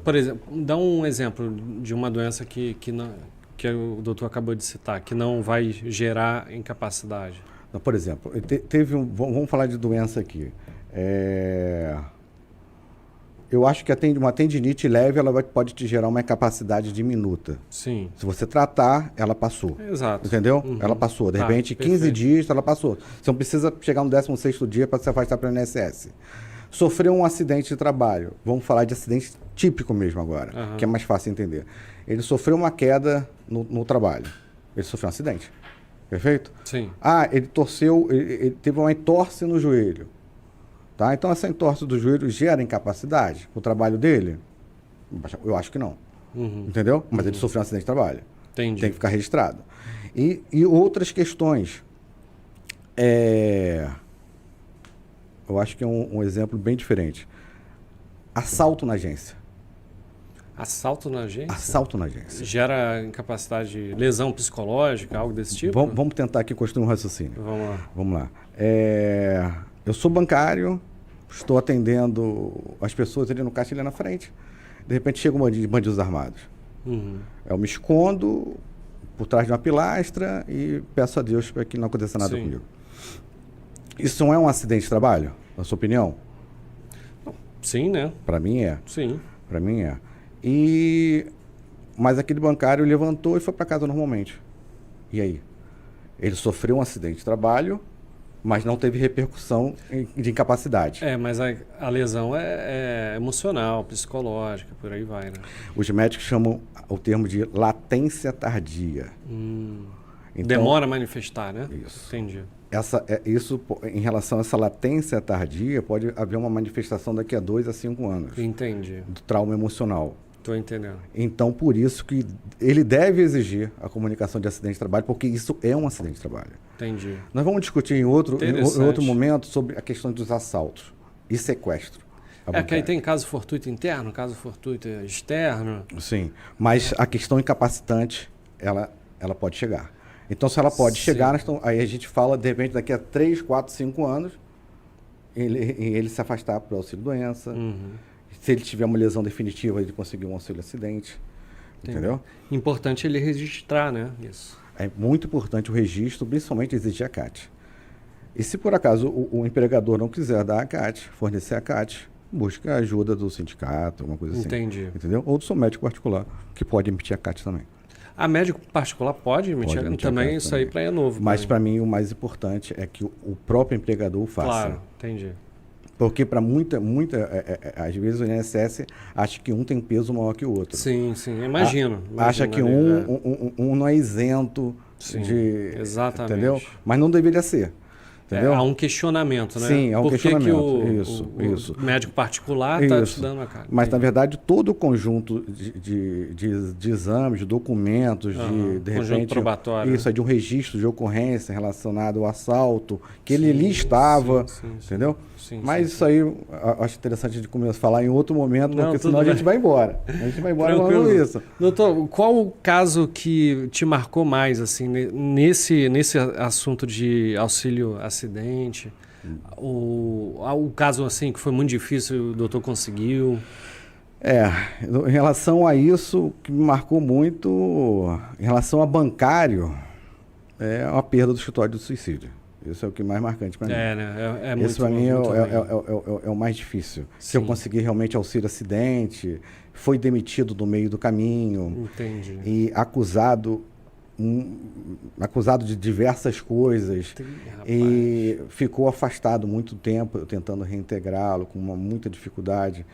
Por exemplo, dá um exemplo de uma doença que o doutor acabou de citar, que não vai gerar incapacidade. Então, por exemplo, teve vamos falar de doença aqui. Eu acho que uma tendinite leve pode te gerar uma incapacidade diminuta. Sim. Se você tratar, ela passou. Exato. Entendeu? Uhum. Ela passou. De repente, 15 perfeito. dias, ela passou. Você não precisa chegar no 16º dia para se afastar para o INSS. Sofreu um acidente de trabalho. Vamos falar de acidente típico mesmo agora, que é mais fácil entender. Ele sofreu uma queda no trabalho. Ele sofreu um acidente. Perfeito? Sim. Ele torceu, ele teve uma entorse no joelho. Tá? Então, essa entorse do joelho gera incapacidade no trabalho dele? Eu acho que não. Entendeu? Mas ele sofreu um acidente de trabalho. Entendi. Tem que ficar registrado. E outras questões. Eu acho que é um exemplo bem diferente. Assalto na agência. Assalto na agência? Assalto na agência. Gera incapacidade, lesão psicológica, algo desse tipo? Vamos tentar aqui construir um raciocínio. Vamos lá. Eu sou bancário, estou atendendo as pessoas ali no caixa, ali na frente. De repente chega bandidos armados. Eu me escondo por trás de uma pilastra e peço a Deus para que não aconteça nada comigo. Isso não é um acidente de trabalho, na sua opinião? Sim, né? Para mim é. Sim. Para mim é. Mas aquele bancário levantou e foi para casa normalmente. E aí? Ele sofreu um acidente de trabalho, mas não teve repercussão de incapacidade. Mas a lesão é emocional, psicológica, por aí vai, né? Os médicos chamam o termo de latência tardia. Então, demora a manifestar, né? Isso. Entendi. Isso, em relação a essa latência tardia, pode haver uma manifestação daqui a 2 a 5 anos. Entendi. Do trauma emocional. Estou entendendo. Então, por isso que ele deve exigir a comunicação de acidente de trabalho, porque isso é um acidente de trabalho. Entendi. Nós vamos discutir em outro momento sobre a questão dos assaltos e sequestro. Que aí tem caso fortuito interno, caso fortuito externo. Sim, mas a questão incapacitante, ela pode chegar. Então, se ela pode chegar, aí a gente fala, de repente, daqui a 3, 4, 5 anos, ele se afastar para o auxílio-doença. Se ele tiver uma lesão definitiva, ele conseguir um auxílio-acidente. Entendeu? Importante ele registrar, né? Isso. É muito importante o registro, principalmente exigir a CAT. E se por acaso o empregador não quiser dar a CAT, fornecer a CAT, busque a ajuda do sindicato, alguma coisa assim. Entendi. Entendeu? Ou do seu médico particular, que pode emitir a CAT também. A médico particular pode emitir também, isso aí para é novo. Mas para mim o mais importante é que o próprio empregador o faça. Claro, entendi. Porque para às vezes o INSS acha que um tem peso maior que o outro. Sim, imagino. Acha que um não é isento de... Exatamente. Entendeu? Mas não deveria ser. Entendeu? Há um questionamento, né? Sim, há um questionamento. O médico particular está te dando a cara. Mas, na verdade, todo o conjunto de exames, de documentos, de repente... probatório. Isso, é de um registro de ocorrência relacionado ao assalto, que ele ali estava, entendeu? Mas isso aí, eu acho interessante de começar a falar em outro momento, porque senão a gente vai embora. A gente vai embora falando isso. Doutor, qual o caso que te marcou mais, assim, nesse assunto de auxílio-acidente? O caso, assim, que foi muito difícil, o doutor conseguiu? Em relação a isso, o que me marcou muito, em relação a bancário, é a perda do escritório do suicídio. Isso é o que mais marcante para mim. É muito. Esse para mim é o mais difícil. Sim. Se eu conseguir realmente auxílio acidente, foi demitido no meio do caminho. Entendi. E acusado de diversas coisas. E ficou afastado muito tempo, eu tentando reintegrá-lo com muita dificuldade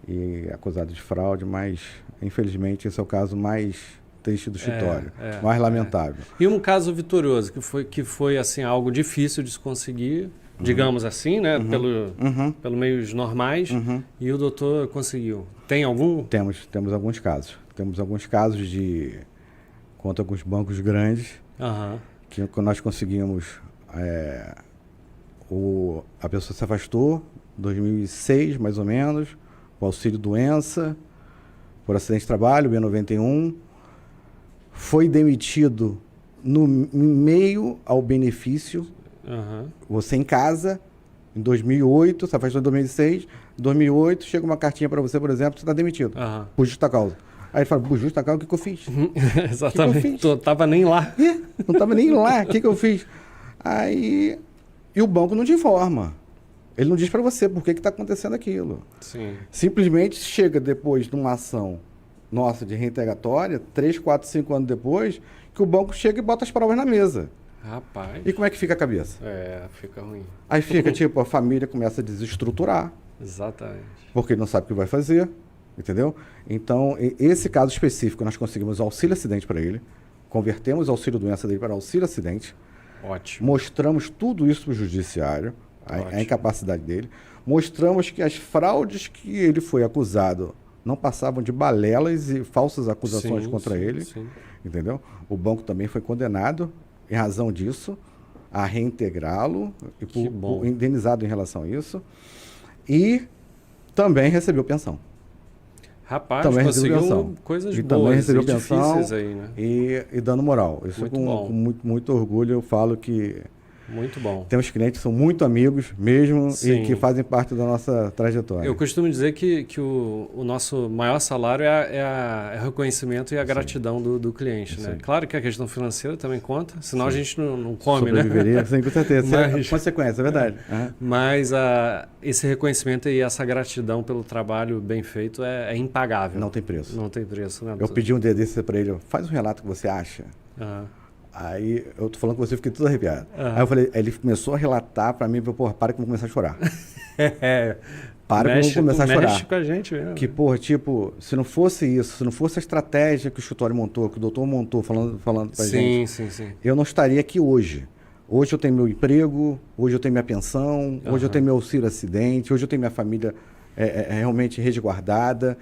e acusado de fraude, mas infelizmente esse é o caso mais triste do escritório, mais lamentável. E um caso vitorioso, que foi assim, algo difícil de se conseguir, digamos assim, né? Pelo meios normais, e o doutor conseguiu. Tem algum? Temos alguns casos. Temos alguns casos contra alguns bancos grandes, que nós conseguimos... a pessoa se afastou em 2006, mais ou menos, o auxílio-doença, por acidente de trabalho, B91, foi demitido no meio ao benefício, você em casa, Em 2008, você afastou em 2006, 2008, chega uma cartinha para você, por exemplo, você está demitido, por justa causa. Aí ele fala, por justa causa, o que eu fiz? Exatamente. Que eu fiz? Tava nem lá. Não estava nem lá, o que eu fiz? Aí, e o banco não te informa. Ele não diz para você por que está acontecendo aquilo. Sim. Simplesmente chega depois de uma ação nossa de reintegratória, 3, 4, 5 anos depois, que o banco chega e bota as provas na mesa. Rapaz. E como é que fica a cabeça? Fica ruim. Aí fica, tipo, a família começa a desestruturar. Exatamente. Porque ele não sabe o que vai fazer, entendeu? Então, esse caso específico, nós conseguimos auxílio acidente para ele, convertemos o auxílio doença dele para auxílio acidente. Ótimo. Mostramos tudo isso para o judiciário, a incapacidade dele. Mostramos que as fraudes que ele foi acusado não passavam de balelas e falsas acusações contra ele, entendeu? O banco também foi condenado, em razão disso, a reintegrá-lo, e indenizado em relação a isso, e também recebeu pensão. Rapaz, também conseguiu coisas boas também recebeu e pensão difíceis aí, né? E dando moral. Isso muito com muito orgulho eu falo que muito bom. Temos clientes que são muito amigos mesmo Sim. e que fazem parte da nossa trajetória. Eu costumo dizer que o nosso maior salário é o reconhecimento e a gratidão do cliente. Né? Claro que a questão financeira também conta, senão a gente não come, sobreviveria, né? Sim, com certeza. Mas, consequência, é verdade. Mas esse reconhecimento e essa gratidão pelo trabalho bem feito é impagável. Não tem preço. Não tem preço, né? Eu pedi um dia desse para ele, faz um relato que você acha. Aí eu tô falando com você, eu fiquei tudo arrepiado. Aí eu falei, ele começou a relatar para mim, porra, para que eu vou começar a chorar. Para que eu vou começar a chorar. Mexe com a gente mesmo. Que, porra, tipo, se não fosse isso, se não fosse a estratégia que o escritório montou, que o doutor montou, falando pra gente, sim. eu não estaria aqui hoje. Hoje eu tenho meu emprego, hoje eu tenho minha pensão, hoje eu tenho meu auxílio acidente, hoje eu tenho minha família realmente resguardada.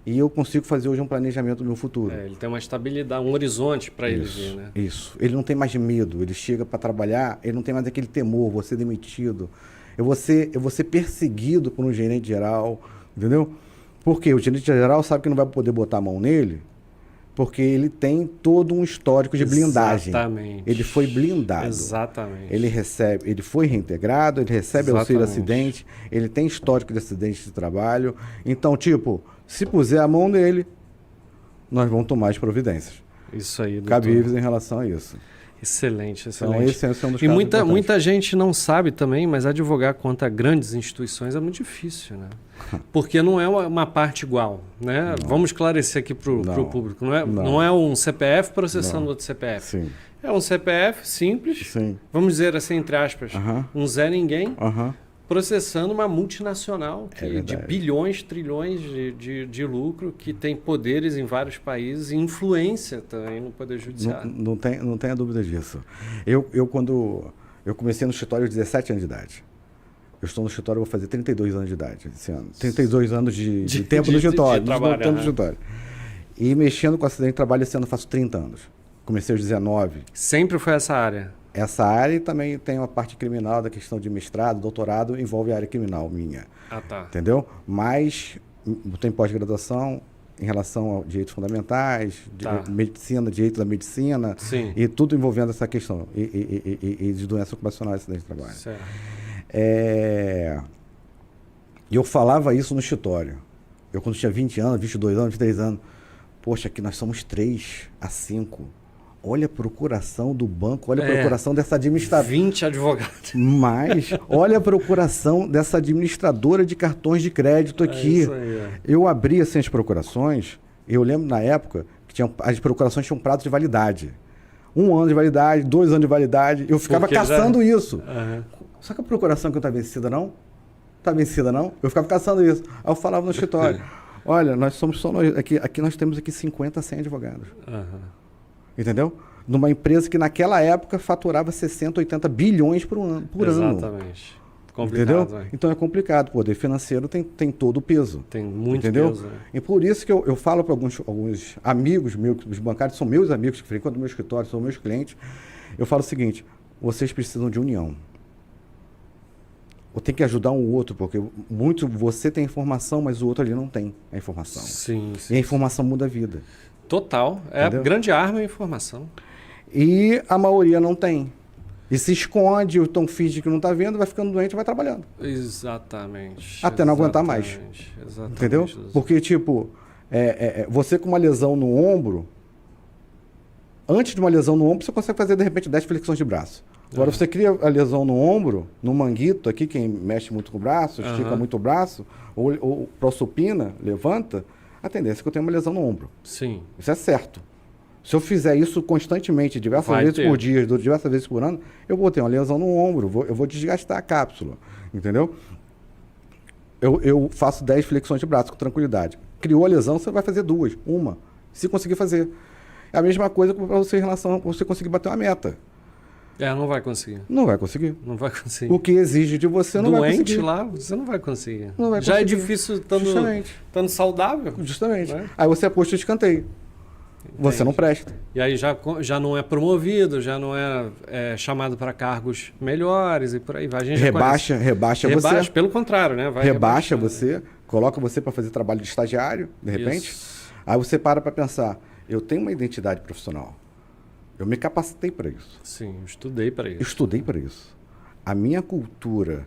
E eu consigo fazer hoje um planejamento do meu futuro. Ele tem uma estabilidade, um horizonte para ele ver, né? Isso. Ele não tem mais medo. Ele chega para trabalhar, ele não tem mais aquele temor, vou ser demitido. Eu vou ser perseguido por um gerente geral, entendeu? Porque o gerente geral sabe que não vai poder botar a mão nele, porque ele tem todo um histórico de blindagem. Exatamente. Ele foi blindado. Exatamente. Ele foi reintegrado, ele recebe auxílio acidente, ele tem histórico de acidente de trabalho. Então, tipo, se puser a mão nele, nós vamos tomar as providências. Isso aí, doutor. Cabíveis em relação a isso. Excelente. Então, esse é um dos e muita gente não sabe também, mas advogar contra grandes instituições é muito difícil, né? Porque não é uma parte igual, né? Vamos esclarecer aqui para o público. Não é um CPF processando outro CPF. Sim. É um CPF simples, vamos dizer assim, entre aspas, um Zé Ninguém, processando uma multinacional de bilhões, trilhões de lucro, que tem poderes em vários países e influência também no Poder Judiciário. Não tenha dúvida disso. Quando eu comecei no escritório aos 17 anos de idade. Eu estou no escritório, vou fazer 32 anos de idade esse ano. 32 anos de tempo no escritório. Tempo no escritório. E mexendo com acidente de trabalho esse ano eu faço 30 anos. Comecei aos 19. Sempre foi essa área? Essa área também tem uma parte criminal da questão de mestrado, doutorado, envolve a área criminal minha. Tá. Entendeu? Mas tem pós-graduação em relação a direitos fundamentais, medicina, direito da medicina, e tudo envolvendo essa questão, e de doença ocupacional e acidente de trabalho. Certo. E eu falava isso no escritório. Eu quando tinha 20 anos, 22 anos, 23 anos, poxa, aqui nós somos 3 a 5. Olha a procuração do banco, olha a procuração dessa administradora. 20 advogados. Mas olha a procuração dessa administradora de cartões de crédito aqui. Isso aí, Eu abri assim, as procurações, eu lembro na época que as procurações tinham prazo de validade. 1 ano de validade, 2 anos de validade. Eu ficava caçando isso. Só que a procuração que não está vencida, não? Está vencida, não? Eu ficava caçando isso. Aí eu falava no escritório, olha, nós somos só nós, aqui nós temos aqui 50, 100 advogados. Entendeu? Numa empresa que naquela época faturava 60, 80 bilhões por ano. Exatamente. Complicado, entendeu? Então é complicado. O poder financeiro tem todo o peso. Tem muito peso. E por isso que eu falo para alguns amigos meus, os bancários são meus amigos que frequentam o meu escritório, são meus clientes. Eu falo o seguinte, vocês precisam de união. Ou tem que ajudar um outro, porque você tem informação, mas o outro ali não tem a informação. Sim. E a informação muda a vida. Total. É a grande arma a informação. E a maioria não tem. E se esconde, então finge que não está vendo, vai ficando doente e vai trabalhando. Exatamente. Até não aguentar mais. Exatamente. Entendeu? Porque, tipo, você com uma lesão no ombro, antes de uma lesão no ombro, você consegue fazer, de repente, 10 flexões de braço. Agora, você cria a lesão no ombro, no manguito, aqui, quem mexe muito com o braço, estica muito o braço, ou prosupina, levanta, a tendência é que eu tenha uma lesão no ombro. Sim. Isso é certo. Se eu fizer isso constantemente, diversas vezes por dia, diversas vezes por ano, eu vou ter uma lesão no ombro, eu vou desgastar a cápsula, entendeu? Eu faço 10 flexões de braço com tranquilidade. Criou a lesão, você vai fazer 2, uma, se conseguir fazer. É a mesma coisa para você em relação a você conseguir bater uma meta. Não vai conseguir. Não vai conseguir. Não vai conseguir. O que exige de você não vai conseguir. Doente lá, você não vai conseguir. Não vai Já conseguir. é difícil estando saudável. Justamente. Né? Aí você é posto de escanteio. Você não presta. E aí já não é promovido, já não é chamado para cargos melhores e por aí vai. A gente rebaixa você. Pelo contrário, né? Rebaixa você, coloca você para fazer trabalho de estagiário, de repente. Isso. Aí você para pensar, eu tenho uma identidade profissional. Eu me capacitei para isso. Sim, eu estudei para isso. Eu estudei para isso. A minha cultura,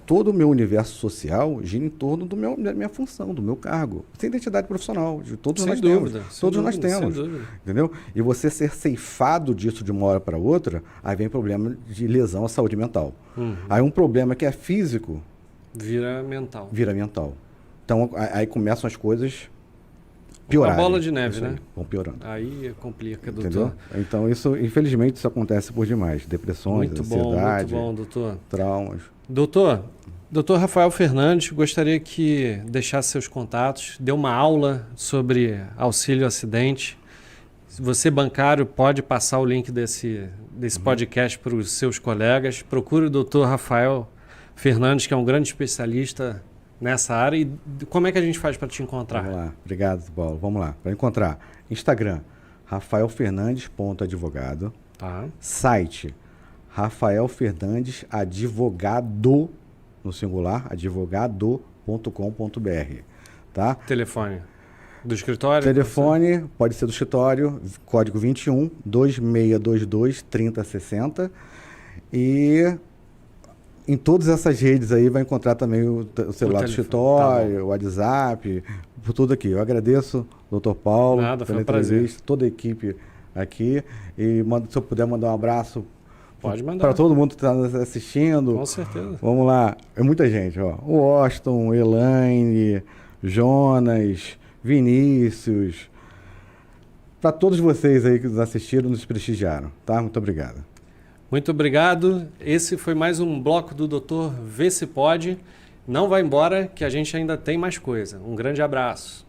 todo o meu universo social gira em torno da minha função, do meu cargo. Sem identidade profissional, de todos nós temos. Todos nós temos. Entendeu? E você ser ceifado disso de uma hora para outra, aí vem problema de lesão à saúde mental. Aí um problema que é físico vira mental. Então aí começam as coisas piorarem. Uma bola de neve, né? Vão piorando. Aí complica, doutor. Entendeu? Então infelizmente, isso acontece por demais. Depressões, ansiedade, muito bom, doutor. Traumas. Doutor Rafael Fernandes, gostaria que deixasse seus contatos, dê uma aula sobre auxílio acidente. Se você, bancário, pode passar o link desse podcast para os seus colegas. Procure o doutor Rafael Fernandes, que é um grande especialista nessa área. E como é que a gente faz para te encontrar? Vamos lá. Obrigado, Paulo. Vamos lá. Para encontrar, Instagram, rafaelfernandes.advogado. Tá. Site, Rafael Fernandes Advogado, no singular, advogado.com.br. Tá? Telefone do escritório? Telefone, pode ser do escritório, código 21 2622 3060. E em todas essas redes aí vai encontrar também o celular do escritório, o WhatsApp, por tudo aqui. Eu agradeço, doutor Paulo, pela entrevista, toda a equipe aqui. E se eu puder mandar um abraço para todo mundo que está nos assistindo. Com certeza. Vamos lá. É muita gente, ó. O Austin, Elaine, Jonas, Vinícius. Para todos vocês aí que nos assistiram, nos prestigiaram, tá? Muito obrigado. Muito obrigado. Esse foi mais um bloco do Doutor Vê Se Pode. Não vai embora, que a gente ainda tem mais coisa. Um grande abraço.